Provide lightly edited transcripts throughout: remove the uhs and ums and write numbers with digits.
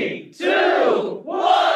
3, 2, 1.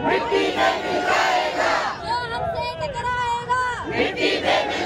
मिट्टी में मिलाएगा, जो हमसे टकराएगा, मिट्टी में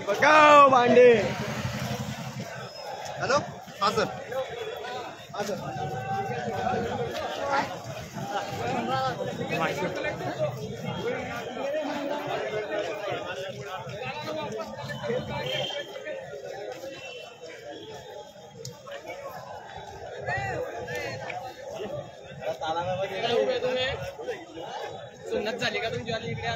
बघाव भांडे. हॅलो हा सर सुन्नत झाली का तुमची वाली इकडे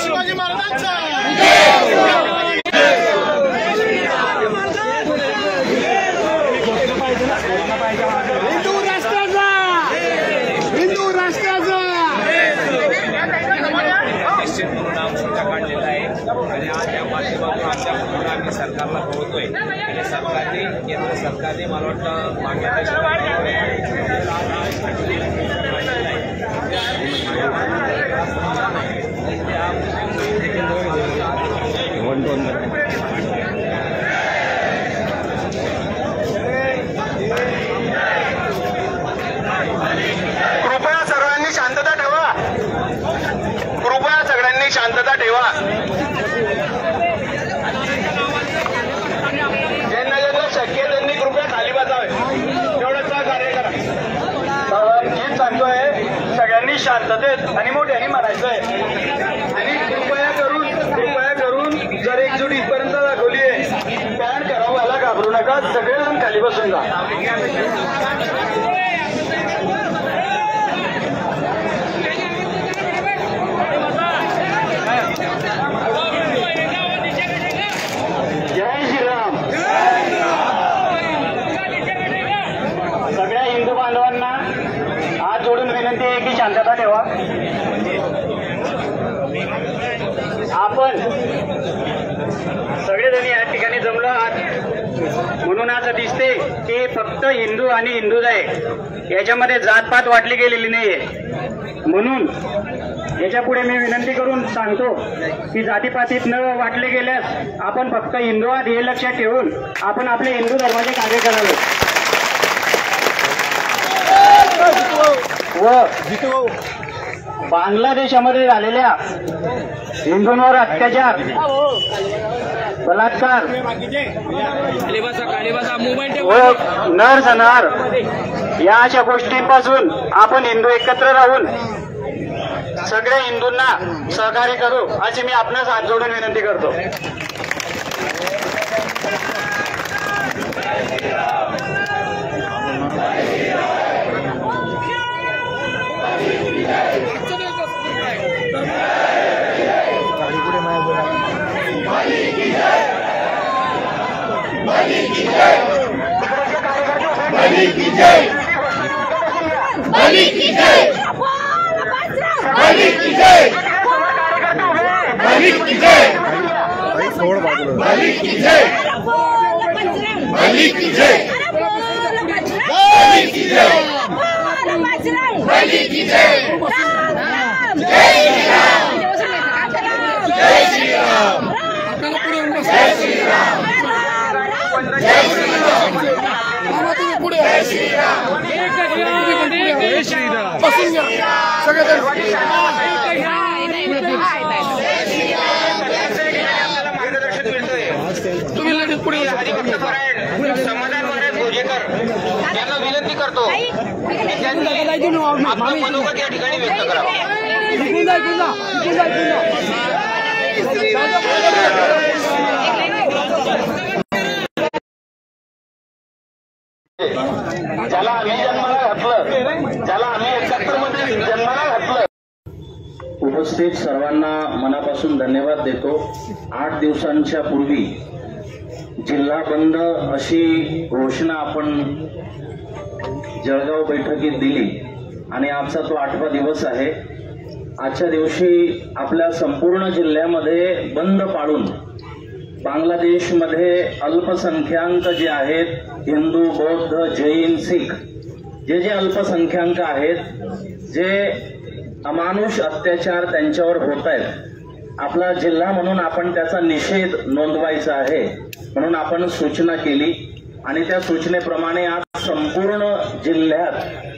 शिवाजी महाराजांचा हिंदू राष्ट्राचा हिंदू राष्ट्राचा निश्चित परिणाम सुद्धा काढलेला आहे आणि आज या माध्यमातून आमच्या आम्ही सरकारला कळवतोय आणि सरकारने केंद्र सरकारने मला वाटतं कृपया सर्वांनी शांतता ठेवा. कृपया सगळ्यांनी शांतता ठेवा. ज्यांना ज्यांना शक्य त्यांनी कृपया खाली बसावे. एवढंच कार्य करा. हीच सांगतोय सगळ्यांनी शांततेत आणि मोठ्याने म्हणायचंय आणि कृपया करून जर एकजूट इथपर्यंत दाखवली आहे पॅन करावं याला घाबरू नका. सगळेजण खाली बसून जा. सगळ्या हिंदू बांधवांना हात जोडून विनंती आहे की शांतता ठेवा. आपण सगळेजण या ठिकाणी जमलो आहात म्हणून असं दिसते की फक्त हिंदू आणि हिंदूच आहे. याच्यामध्ये जातपात वाटली गेलेली नाहीये. म्हणून याच्या पुढे मी विनंती करून सांगतो की जातीपातीत न वाटले गेल्यास आपण फक्त हिंदू आहात हे लक्षात ठेवून आपण आपले हिंदू धर्माचे कार्य करावे व बांगलादेशामध्ये झालेल्या हिंदूंवर अत्याचार बलात्कार, खाली बसा मोबाईल ठेव. व नरसंहार या अशा गोष्टींपासून आपण हिंदू एकत्र राहून सगळ्या हिंदूंना सहकार्य करू अशी मी आपणास हात जोडून विनंती करतो. मार्गदर्शन मिळतोय. समाधान महाराज भोजेकर यांना विनंती करतो की त्यांनी आपलं मनोगत या ठिकाणी व्यक्त करावं. ज्याला आम्ही जन्माला घातलं, ज्याला आम्ही एकत्रमध्ये जन्माला घातलं. उपस्थित सर्वांना मनापासून धन्यवाद देतो. 8 दिवसांच्या पूर्वी जिल्हा बंद अशी घोषणा आपण जळगाव बैठकीत दिली आणि आजचा तो 8वा दिवस आहे. आजच्या दिवशी आपल्या संपूर्ण जिल्ह्यामध्ये बंद पाळून बांगलादेशमध्ये अल्पसंख्याक जे आहेत, हिंदू, बौद्ध, जैन, शीख, जे अल्पसंख्याक आहेत, जे अमानुष अत्याचार त्यांच्यावर होत आहेत, आपला जिल्हा म्हणून आपण त्याचा निषेध नोंदवायचा आहे म्हणून आपण सूचना केली आणि त्या सूचनेप्रमाणे आज संपूर्ण जिल्ह्यात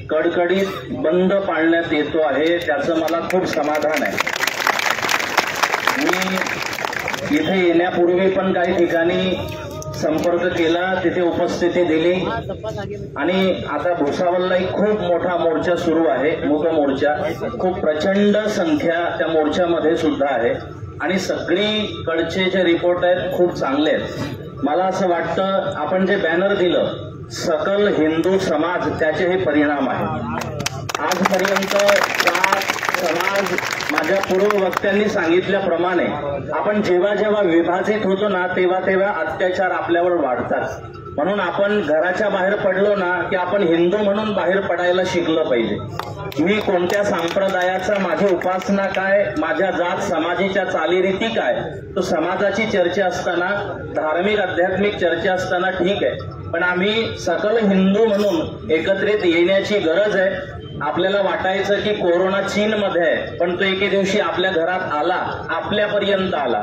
कडकडीत बंद पाळण्यात येतो आहे. त्याचं मला खूप समाधान आहे. मी इथे येण्यापूर्वी पण काही ठिकाणी संपर्क केला, तिथे उपस्थिती दिली आणि आता भुसावळला एक खूप मोठा मोर्चा सुरू आहे, मूक मोर्चा. खूप प्रचंड संख्या त्या मोर्चामध्ये सुद्धा आहे आणि सगळीकडचे जे रिपोर्ट आहेत खूप चांगले आहेत. मला असं वाटतं आपण जे बॅनर दिलं सकल हिंदू समाज, त्याचे हे परिणाम आहेत. आजपर्यंत समाज माझ्या पूर्व वक्त्यांनी सांगितल्याप्रमाणे आपण जेव्हा जेव्हा विभाजित होतो ना तेव्हा तेव्हा अत्याचार आपल्यावर वाढतात. म्हणून आपण घराच्या बाहेर पडलो ना की आपण हिंदू म्हणून बाहेर पडायला शिकलं पाहिजे. मी कोणत्या संप्रदायाचा, माझी उपासना काय, माझ्या जात समाजाच्या चालीरीती काय, तो समाजाची चर्चा असताना, धार्मिक आध्यात्मिक चर्चा असताना ठीक आहे, पण आम्ही सकल हिंदू म्हणून एकत्रित येण्याची गरज आहे. आपल्याला वाटायचं की कोरोना चीनमध्ये आहे, पण तो एके दिवशी आपल्या घरात आला, आपल्यापर्यंत आला.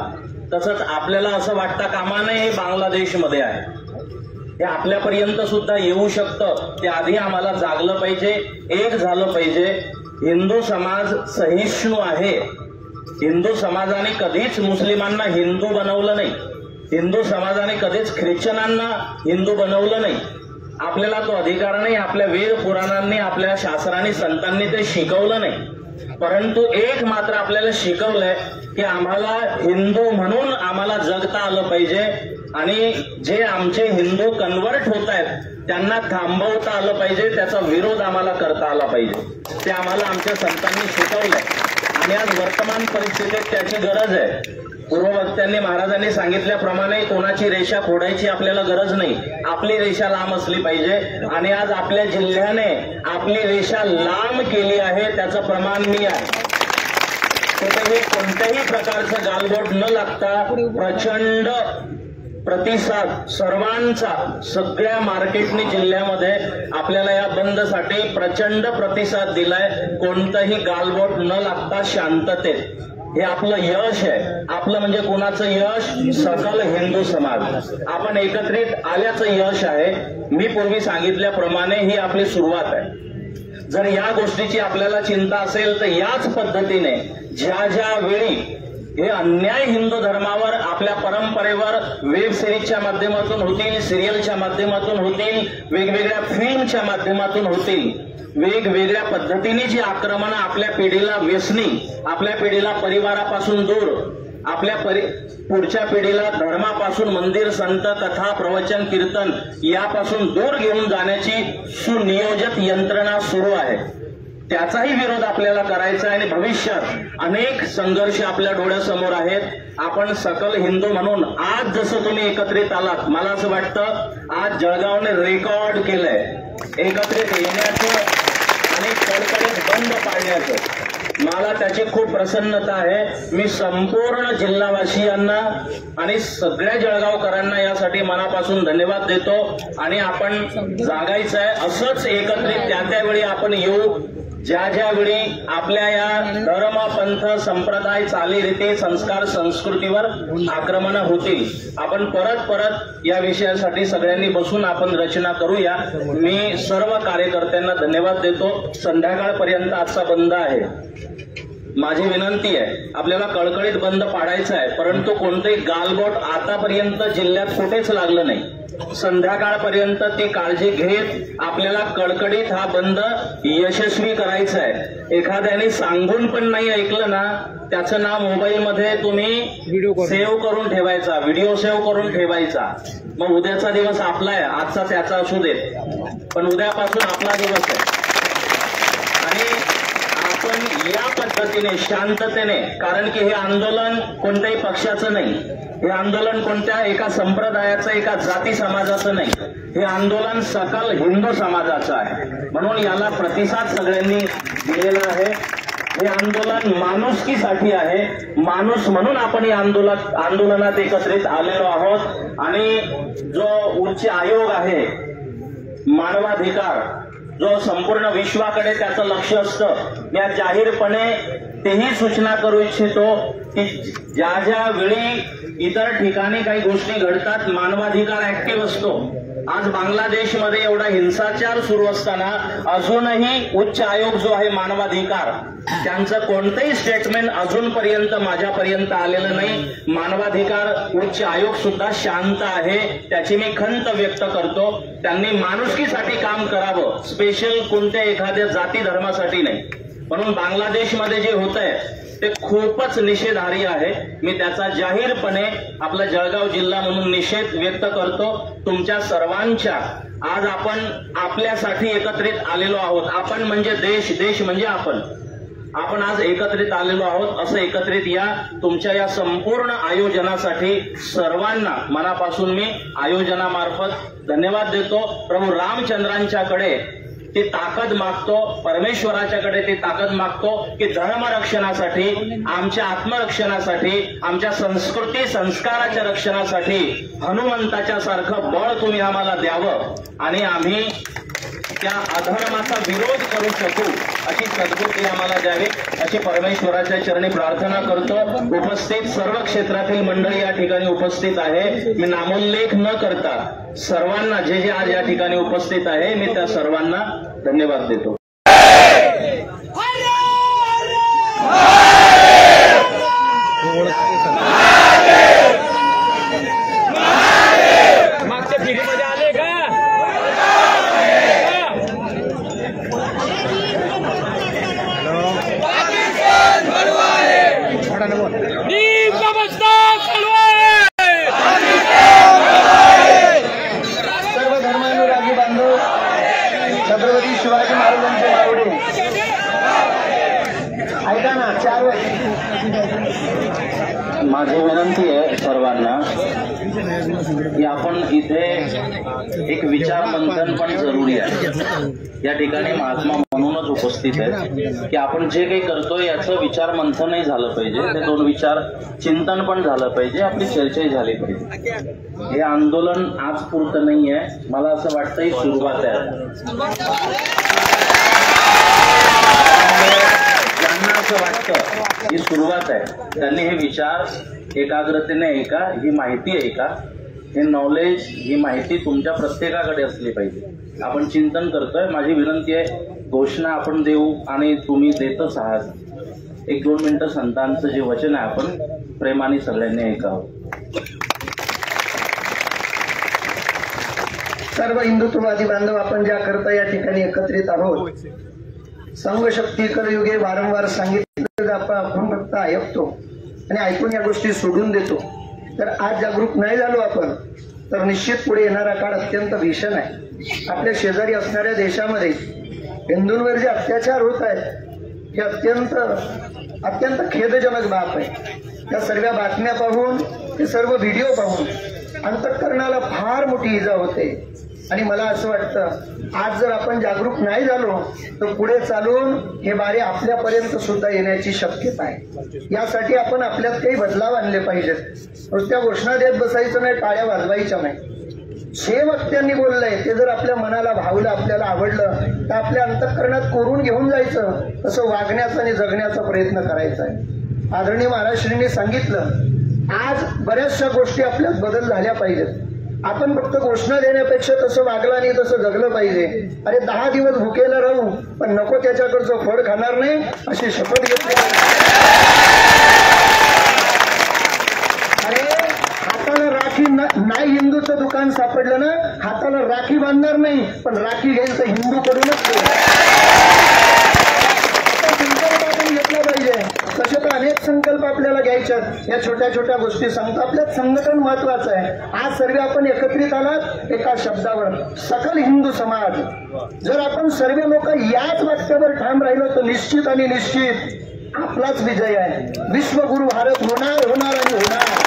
तसंच आपल्याला असं वाटतं कामा नये हे बांगलादेशमध्ये आहे, हे आपल्यापर्यंत सुद्धा येऊ शकतं. ते आधी आम्हाला जागलं पाहिजे, एक झालं पाहिजे. हिंदू समाज सहिष्णू आहे. हिंदू समाजाने कधीच मुस्लिमांना हिंदू बनवलं नाही, हिंदू समाजाने कधीच ख्रिश्चनांना हिंदू बनवलं नाही. आपल्याला तो अधिकार नाही, आपल्या वेद पुराणांनी, आपल्या शास्त्रांनी, संतांनी ते शिकवलं नाही. परंतु एक मात्र आपल्याला शिकवलंय की आम्हाला हिंदू म्हणून आम्हाला जगता आलं पाहिजे आणि जे आमचे हिंदू कन्वर्ट होत आहेत त्यांना थांबवता आलं पाहिजे, त्याचा विरोध आम्हाला करता आला पाहिजे. ते आम्हाला आमच्या संतांनी शिकवलंय आणि आज वर्तमान परिस्थितीत त्याची गरज आहे. पूर्ववक्त्यांनी महाराजांनी सांगितल्याप्रमाणे कोणाची रेषा खोडायची आपल्याला गरज नाही, आपली रेषा लांब असली पाहिजे आणि आज आपल्या जिल्ह्याने आपली रेषा लांब केली आहे, त्याचं प्रमाण मी आहे. कुठेही कोणत्याही प्रकारचं गालबोट न लागता प्रचंड प्रतिसाद सर्वांचा, सगळ्या मार्केटनी जिल्ह्यामध्ये आपल्याला या बंदसाठी प्रचंड प्रतिसाद दिलाय. कोणतंही गालबोट न लागता शांततेत, हे आपलं यश आहे. आपलं म्हणजे कोणाचं यश? सकल हिंदू समाज. आपण एकत्रित आल्याचं यश आहे. मी पूर्वी सांगितल्याप्रमाणे ही आपली सुरुवात आहे. जर या गोष्टीची आपल्याला चिंता असेल तर याच पद्धतीने ज्या ज्या वेळी हे अन्याय हिंदू धर्मावर, आपल्या परंपरेवर वेब सिरीजच्या माध्यमातून होतील, सिरियलच्या माध्यमातून होतील, वेगवेगळ्या फिल्मच्या माध्यमातून होतील, वेगवेगळ्या पद्धतीने जी आक्रमणं आपल्या पिढीला व्यसनी, आपल्या पिढीला परिवारापासून दूर, आपल्या पुढच्या पिढीला धर्मापासून, मंदिर, संत, कथा, प्रवचन, कीर्तन यापासून दूर घेऊन जाण्याची सुनियोजित यंत्रणा सुरू आहे. त्याचाही विरोध आपल्याला करायचा आहे आणि भविष्यात अनेक संघर्ष आपल्या डोळ्यासमोर आहेत. आपण सकल हिंदू म्हणून आज जसं तुम्ही एकत्रित आलात, मला असं वाटतं आज जळगावने रेकॉर्ड केलंय एकत्रित येण्याचं आणि कडकडीत बंद पाडण्याचं. मला त्याची खूप प्रसन्नता आहे. मी संपूर्ण जिल्हावासियांना आणि सगळ्या जळगावकरांना यासाठी मनापासून धन्यवाद देतो. आणि आपण जागायचं आहे असंच एकत्रित त्या त्यावेळी आपण येऊ, ज्या ज्यावेळी आपल्या या धर्म, पंथ, संप्रदाय, चालीरीती, संस्कार, संस्कृतीवर आक्रमणं होतील. आपण परत परत या विषयासाठी सगळ्यांनी बसून आपण रचना करूया. मी सर्व कार्यकर्त्यांना धन्यवाद देतो. संध्याकाळपर्यंत आजचा बंद आहे. माझी विनंती आहे, आपल्याला कळकळीत बंद पाडायचा आहे, परंतु कोणतेही गालबोट आतापर्यंत जिल्ह्यात कुठेच लागलं नाही. संध्याकाळपर्यंत ती काळजी घेत आपल्याला कळकळीत हा बंद यशस्वी करायचा आहे. एखाद्याने सांगून पण नाही ऐकलं ना, त्याचं नाव मोबाईलमध्ये तुम्ही सेव्ह करून ठेवायचा, व्हिडिओ सेव्ह करून ठेवायचा. मग उद्याचा दिवस आपला आहे, आजचा त्याचा असू देत, पण उद्यापासून आपला दिवस आहे. आणि आपण या पद्धतीने शांततेने, कारण की हे आंदोलन कोणत्याही पक्षाचं नाही, हे आंदोलन कोणत्या एका संप्रदायाचं, एका जाती समाजाचं नाही, हे आंदोलन सकल हिंदू समाजाचं आहे. म्हणून याला प्रतिसाद सगळ्यांनी दिलेला आहे. हे आंदोलन माणुसकीसाठी आहे. माणूस म्हणून आपण या आंदोलनात एकत्रित आलेलो आहोत. आणि जो उच्च आयोग आहे मानवाधिकार, जो संपूर्ण विश्वाकडे त्याचं लक्ष असतं, या जाहीरपणे तेही सूचना करू इच्छितो की ज्या ज्या वेळी इतर ठिकाणी काही गोष्टी घडतात, मानवाधिकार ऍक्टिव्ह असतो. आज बांगलादेशमध्ये एवढा हिंसाचार सुरू असताना अजूनही उच्च आयोग जो आहे मानवाधिकार, त्यांचं कोणतंही स्टेटमेंट अजूनपर्यंत माझ्यापर्यंत आलेलं नाही. मानवाधिकार उच्च आयोग सुद्धा शांत आहे, त्याची मी खंत व्यक्त करतो. त्यांनी माणुसकीसाठी काम करावं, स्पेशल कोणत्या एखाद्या जाती धर्मासाठी नाही. म्हणून बांगलादेशमध्ये जे होत आहे ते खूपच निषेधार्ह आहे. मी त्याचा जाहीरपणे आपला जळगाव जिल्हा म्हणून निषेध व्यक्त करतो. तुमच्या सर्वांच्या आज आपण आपल्यासाठी एकत्रित आलेलो आहोत. आपण म्हणजे देश, देश म्हणजे आपण आज एकत्रित आलेलो आहोत. असं एकत्रित या. तुमच्या या संपूर्ण आयोजनासाठी सर्वांना मनापासून मी आयोजनामार्फत धन्यवाद देतो. प्रभू रामचंद्रांच्याकडे ती ताकद मागतो, परमेश्वराच्याकडे ती ताकद मागतो की धर्मरक्षणासाठी, आमच्या आत्मरक्षणासाठी, आमच्या संस्कृती संस्काराच्या रक्षणासाठी हनुमंताच्या सारखं बळ तुम्ही आम्हाला द्यावं आणि आम्ही त्या अधर्माचा विरोध करू शकू अशी सद्बुद्धी आम्हाला द्यावी, अशी परमेश्वराच्या चरणी प्रार्थना करतो. उपस्थित सर्व क्षेत्रातील मंडळी या ठिकाणी उपस्थित आहे. मी नामोल्लेख न करता सर्वांना, जे जे आज या ठिकाणी उपस्थित आहे, मी त्या सर्वांना धन्यवाद देतो. मागच्या पिढीमध्ये आले का? सर्व धर्मानुरागी बांधव, छत्रपती शिवाजी महाराजांचे आवडे ऐका ना. 4 माझी विनंती आहे सर्वांना की आपण इथे एक विचार मंथन पण जरुरी आहे. या ठिकाणी महात्मा म्हणूनच उपस्थित आहेत की आपण जे काही करतोय याचं विचार मंथनही झालं पाहिजे, ते 2 विचार चिंतन पण झालं पाहिजे, आपली चर्चाही झाली पाहिजे. हे आंदोलन आज पुरतं नाही आहे. मला असं वाटतं ही सुरुवात आहे. ज्यांना असं वाटतं ही सुरुवात आहे, त्यांनी हे विचार एकाग्रतेने ऐका. ही माहिती ऐका, हे नॉलेज, ही माहिती तुमच्या प्रत्येकाकडे असली पाहिजे. आपण चिंतन करतोय. माझी विनंती आहे, घोषणा आपण देऊ आणि तुम्ही देतच आहात. 1-2 मिनिटं संतांचं जे वचन आहे आपण प्रेमाने सगळ्यांनी ऐकावं. सर्व हिंदुत्ववादी बांधव आपण ज्या करता या ठिकाणी एकत्रित आहोत, संघ शक्ती कलयुगे वारंवार सांगितलं आपण फक्त ऐकतो आणि ऐकून या गोष्टी सोडून देतो. तर आज जागरूक नाही झालो आपण तर निश्चित पुढे येणारा काळ अत्यंत भीषण आहे. आपल्या शेजारी असणाऱ्या देशामध्ये हिंदूंवर जे अत्याचार होत आहेत हे अत्यंत खेदजनक बाब आहे. त्या सर्व बातम्या पाहून, ते सर्व व्हिडिओ पाहून अंतःकरणाला फार मोठी इजा होते. आणि मला असं वाटतं आज जर आपण जागरूक नाही झालो तर पुढे चालून हे बारे आपल्यापर्यंत सुद्धा येण्याची शक्यता आहे. यासाठी आपण आपल्यात काही बदलाव आणले पाहिजेत. नुसत्या घोषणा देत बसायचं नाही, टाळ्या वाजवायच्या नाही. जे वक्त्यांनी बोललंय ते जर आपल्या मनाला भावलं, आपल्याला आवडलं तर आपल्या अंतःकरणात कोरून घेऊन जायचं, तसं वागण्याचा आणि जगण्याचा प्रयत्न करायचा आहे. आदरणीय महाराष्ट्रींनी सांगितलं आज बऱ्याचशा गोष्टी आपल्यात बदल झाल्या पाहिजेत. आपण फक्त घोषणा देण्यापेक्षा तसं वागलं आणि तसं जगलं पाहिजे. अरे 10 दिवस भुकेला राहू पण नको त्याच्याकडचं फळ खाणार नाही अशी शपथ घेतली. अरे हाताला राखी नाही हिंदूचं दुकान सापडलं ना, हाताला राखी बांधणार नाही पण राखी घेईल तर हिंदू कडूनच संकल्प आपण घेतला पाहिजे. तसे तर अनेक संकल्प आपल्याला घ्यायच्यात. या छोट्या छोट्या गोष्टी सांगतो. आपल्यात संघटन महत्वाचं आहे. आज सर्व आपण एकत्रित आलात एका शब्दावर, सकल हिंदू समाज. जर आपण सर्व लोक याच वाक्यावर ठाम राहिलो तर निश्चित आणि निश्चित आपलाच विजय आहे. विश्वगुरु भारत होणार आणि होणार.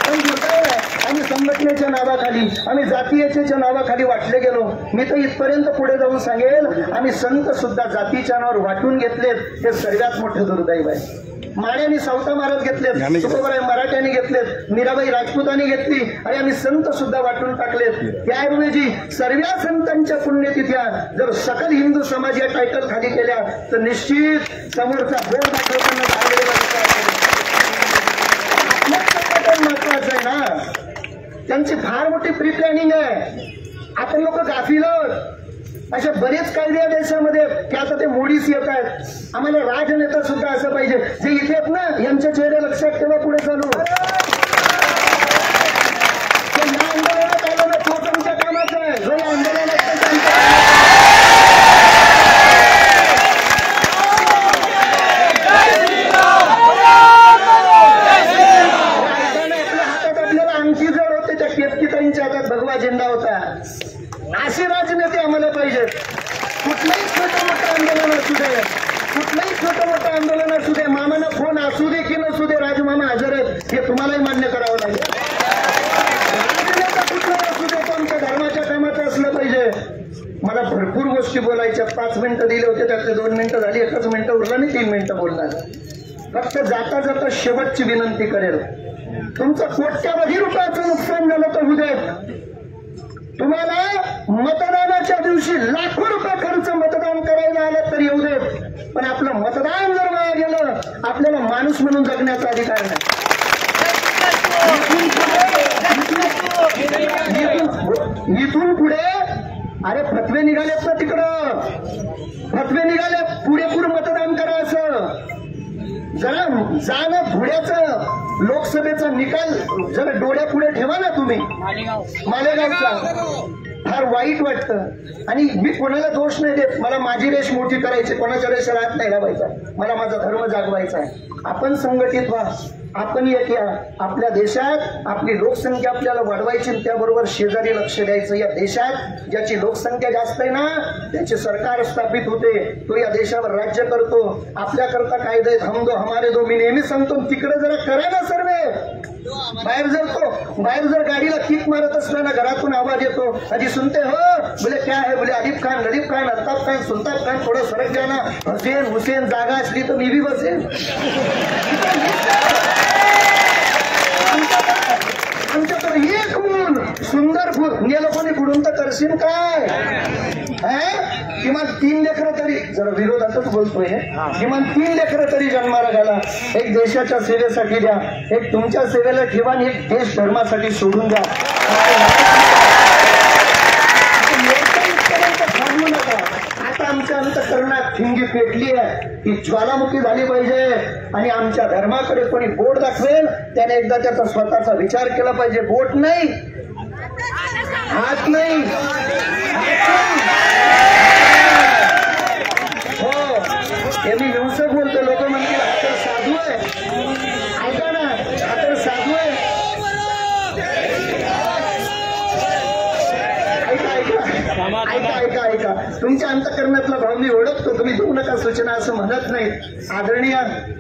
पण दुर्दैव आहे आम्ही संघटनेच्या नावाखाली, आम्ही जातीयतेच्या नावाखाली वाटले गेलो. मी तर इथपर्यंत पुढे जाऊन सांगेल आम्ही संत सुद्धा जातीच्या नावावर वाटून घेतलेत. हे सर्वात मोठे दुर्दैव आहे. माळ्यांनी सावता महाराज घेतलेत, तुकोबाराय मराठ्यांनी घेतलेत, मीराबाई राजपूतांनी घेतली आणि आम्ही संत सुद्धा वाटून टाकलेत. त्याऐवजी सर्व संतांच्या पुण्यतिथ्या जर सकल हिंदू समाज या टायटल खाली केल्या तर निश्चित समोरचा बोर्ड दाखवताना महत्वाचं आहे ना. त्यांची फार मोठी प्री प्लॅनिंग आहे. आपण लोक गाफील अशा बरेच कायदे या देशामध्ये की आता ते मोडीच येत आहेत. आम्हाला राजनेता सुद्धा असं पाहिजे जे इथे आहेत ना, यांचे चेहरे लक्षात ठेवा पुढे चालू. या आंदोलनात आलं ना तो तुमच्या कामाचं आहे. जो या आंदोलनात भगवा झेंडा होता. असे राजनेते आम्हाला पाहिजेत. कुठलंही छोटं मोठं आंदोलन असू दे, कुठलंही छोटं मोठं आंदोलन असू दे, मामाना फोन असू दे की नसू दे, राजमामा हजर आहेत हे तुम्हालाही मान्य करावं लागेल. राजनेता कुठलाही असू दे पण त्या धर्माच्या कामाचं असलं पाहिजे. मला भरपूर गोष्टी बोलायच्या. 5 मिनिटं दिले होते त्यातले 2 मिनिटं झाली, 1च मिनिटं उरलं आणि 3 मिनिटं बोलणार. फक्त जाता जाता शेवटची विनंती करेल, तुमचं कोट्यावधी रुपयाचं नुकसान झालं तर उद्या तुम्हाला मतदानाच्या दिवशी लाखो रुपये खर्च मतदान करायला आलं तर येऊ देत, पण आपलं मतदान जर वाया गेलं आपल्याला माणूस म्हणून जगण्याचा अधिकार नाही. इथून पुढे अरे फतवे निघालेत ना तिकडं, फतवे निघाले पुरेपूर मतदान करा असं. जरा जाणं पुढ्याचं लोकसभेचा निकाल जरा डोळ्यापुढे ठेवा ना तुम्ही. मालेगावचा फार वाईट वाटतं आणि मी कोणाला दोष नाही देत. मला माझी रेष मोठी करायची, कोणाच्या रेषेला हात नाही लावायचा. मला माझा धर्म जागवायचा आहे. आपण संघटित व्हा, आपण एक या. आपल्या देशात आपली लोकसंख्या आपल्याला वाढवायची, त्याबरोबर शेजारी लक्ष द्यायचं. या देशात ज्याची लोकसंख्या जास्त आहे ना त्याचे सरकार स्थापित होते, तो या देशावर राज्य करतो. आपल्याकरता कायदे हम दो हमारे दो. मी नेहमी सांगतो तिकडे जरा करा ना सर्वे. बाहेर जर गाडीला किक मारत असताना घरातून आवाज येतो, आधी सुनते हो, बोले क्या है, बोले आदिफ खान, लदीफ खान, अल्ताफ खान, सुलताफ खान, थोडं सरक जाना. हुसेन जागा असली तर मी बी बसेन. आमच्याकडे एक फूल, सुंदर फूल नेलं कोणी बुडून तर करशील काय. किमान 3 लेकरं तरी, जरा विरोधातच बोलतोय, किमान 3 लेकरं तरी जन्माला घाला. एक देशाच्या सेवेसाठी द्या, एक तुमच्या सेवेला ठेवा आणि एक देश धर्मासाठी सोडून द्या. थांबू नका. आता आमच्या अंतःकरणात ठिंगी पेटली आहे ती ज्वालामुखी झाली पाहिजे आणि आमच्या धर्माकडे कोणी बोट दाखवेल त्याने एकदा त्याचा स्वतःचा विचार केला पाहिजे. बोट नाही, हात नाही, हो हे मी हिंसक बोलतो. लोक म्हणतील हा तर साधू आहे. ऐका ना, हा तर साधू आहे. ऐका तुमच्या अंतःकरणातला भाव मी ओळखतो. तुम्ही देऊ नका सूचना असं म्हणत नाही. आदरणीय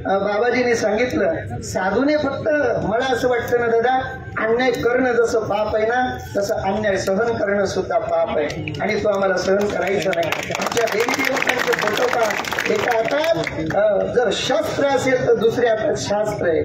बाबाजींनी सांगितलं साधूने फक्त मला असं वाटतं ना दादा, अन्याय करणं जसं पाप आहे ना तसं अन्याय सहन करणं सुद्धा पाप आहे आणि तो आम्हाला सहन करायचं नाही. आमच्या देवी देवतांचे फोटो का एका हातात जर शस्त्र असेल तर दुसऱ्या हातात शास्त्र आहे.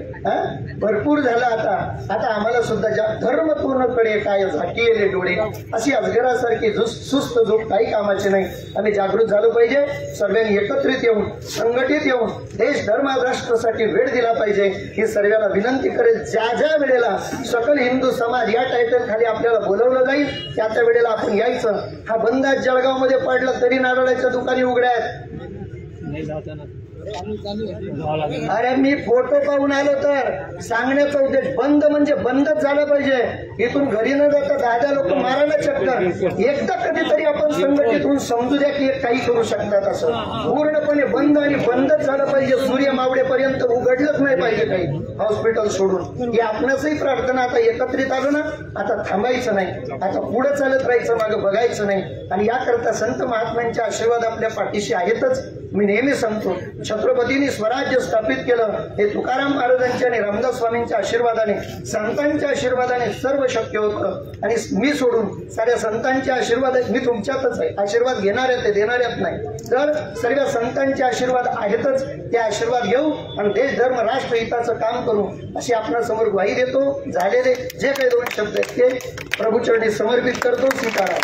भरपूर झालं आता आम्हाला सुद्धा ज्या धर्मपूर्णकडे काय झाकीले डोळे अशी अजगरासारखी सुस्त झोप काही कामाची नाही. आम्ही जागृत झालो पाहिजे. सर्वांनी एकत्रित येऊन संघटित येऊन देश धर्म राष्ट्रासाठी वेळ दिला पाहिजे ही सर्वांना विनंती करेल. ज्या ज्या वेळेला सकल हिंदू समाज या टायटल खाली आपल्याला बोलवलं जाईल त्या त्या वेळेला आपण यायचं. हा बंद आज जळगाव मध्ये पडला तरी नारळाच्या दुकाने उघड्या आहेत. अरे मी फोटो पाहून आलो तर सांगण्याचा उद्देश बंद म्हणजे बंदच झालं पाहिजे. इथून घरी न जाता 10 लोक मारायला चक्कर. एकदा कधीतरी आपण संघटित होऊन समजू द्या की काही करू शकतात. असं पूर्णपणे बंद आणि बंदच झालं पाहिजे. सूर्य मावळेपर्यंत उघडलंच नाही पाहिजे काही हॉस्पिटल सोडून. ही आपणासही प्रार्थना. आता एकत्रित आलो ना, आता थांबायचं नाही, आता पुढे चालत राहायचं, मागं बघायचं नाही. आणि याकरता संत महात्म्यांचे आशीर्वाद आपल्या पाठीशी आहेतच. मी नेहमी सांगतो छत्रपतींनी स्वराज्य स्थापित केलं हे तुकाराम महाराजांच्या आणि रामदास स्वामींच्या आशीर्वादाने संतांच्या आशीर्वादाने सर्व शक्य होतं. आणि मी सोडून साऱ्या संतांच्या आशीर्वाद मी तुमच्यातच आहे. आशीर्वाद घेणाऱ्यात ते देणाऱ्यात नाही. तर सर्व संतांचे आशीर्वाद आहेतच. ते आशीर्वाद घेऊ आणि देश धर्म राष्ट्र हिताचं काम करू अशी आपणासमोर ग्वाही देतो. झालेले जे काही 2 शब्द आहेत ते प्रभूचरणी समर्पित करतो. स्वीकारा.